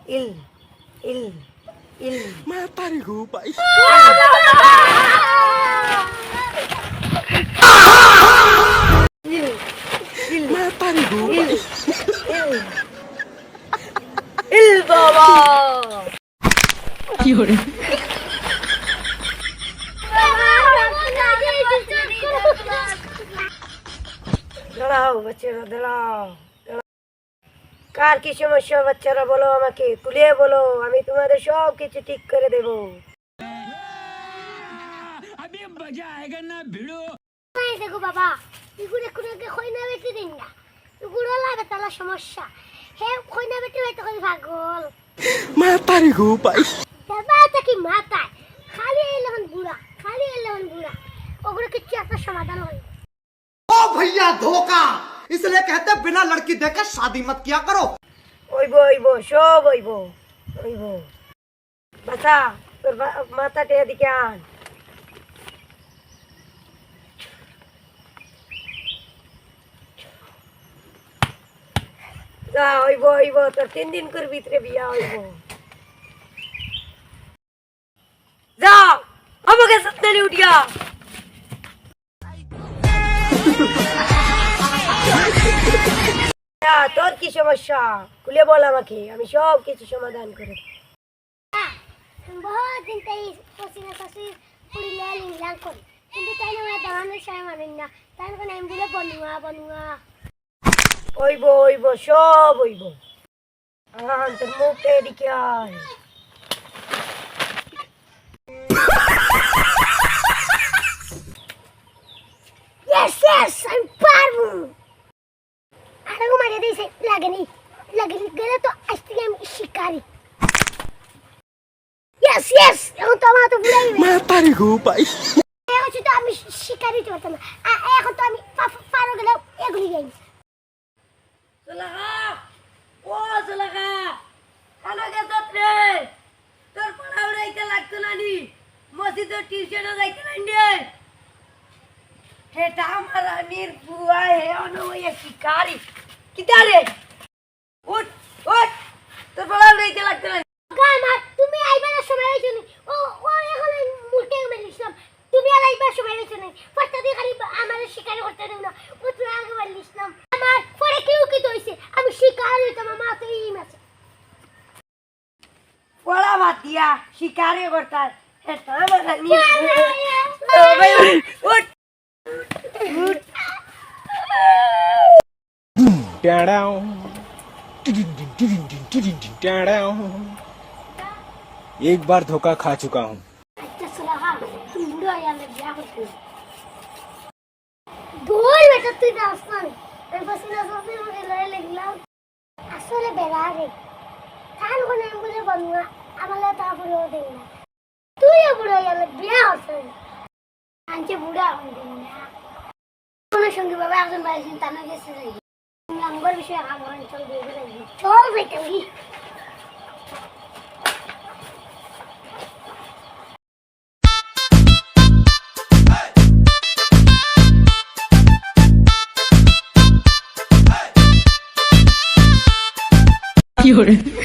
ইল ইল ইল Matay hupay. ইল ইল Matay hupay. ইল ইল বাবা দাঁড়াও বাচ্চারা দাঁড়াও। কার কি সমস্যা বাচ্চারা বলো আমাকে, খুলে বলো, আমি তোমাদের সব কিছু ঠিক করে দেব। দেখো বাবা, এগুলো কোনোকে খইনা বেটি দিন না, এগুলো লাগে তালা সমস্যা। হে খইনা বেটি হয়তো কই পাগল Matay hupay. বাবা কি মাথায় খালি এলেন বুড়া, খালি এলেন বুড়া, ওগুলো কিছু একটা সমাধান হয়। ओ भैया धोखा, इसलिए कहते हैं बिना लड़की देकर शादी मत किया करो। ওইব ওইব সব ওইব ওইব। বাসা তোর মাথাটা এদিকে আন। যা ওইব ওইব, তোর 3 দিন করে ভিতরে বিয়া হইব। যা আমাকে সাথে উঠিয়া। তোর কি সমস্যা খুলে বল আমাকে, আমি সব কিছু সমাধান করে দেব। বহুত দিন তাই পসিনা পসি পুরিলে লিংলাং করি, কিন্তু তাই না দাওয়ানোর সময় মানেন না, তাই না আমি বলে বনুয়া বনুয়া। ওইব ওইব সব ওইব। তোর মুখটা এদিকে আয়। Yes, yes, I'm পারবো। আরে ও মারে দিছে লাগেনি গেলে তো আজকে আমি শিকারি। Yes, yes, এখন তো আমার তো ভুলাই গেছে। Matay hupay. এখন তো আমি শিকারি তো হতাম না, এখন তো আমি পারো গেলে এগুলি যাই। সুলাগা ও সুলাগা কানা গেছত রে, তোর পড়াও রাইতে লাগতো না নি, মসজিদে টিউশনে যাইতে নাই রে। হেটা আমার আমির বুয়া হে অনবয় শিকারি কিতারে। উঠ উঠ, তোর পড়াও রাইতে লাগতো না। গামা তুমি আইবার সময় হইছো নি, ও ও এখন মুলকে মেলিছিলাম, তুমি আর আইবার সময় হইছো নি, ফাটা দিয়ে খালি আমার শিকারি করতে দেও না, ও তুই আগে বলিসলাম আমার পরে কেউ কি হইছে, আমি শিকারি তো আমার মাথায় ইম আছে। পড়া বাদ দিয়া শিকারি করতার হেটা আমার আমির উঠ উঠ। Down. एक बार धोखा खा चुका हूँ। अच्छा सुना हाँ, तुम बुढ़ा यार लग गया कुछ दूर बेटा तू दास्तान मैं बस ना सोचते मुझे लड़ाई लगला असले बेरारे थान को नहीं मुझे बनूंगा अमला तापुरो देना तू ये बुढ़ा यार लग गया होता आंचे बुढ़ा हो देना কোনো সঙ্গে বাবা একজন বাইরে তানা গেছে যাই নাম্বার বিষয়ে আমার চল দিয়ে গেল চল বেটাই有人。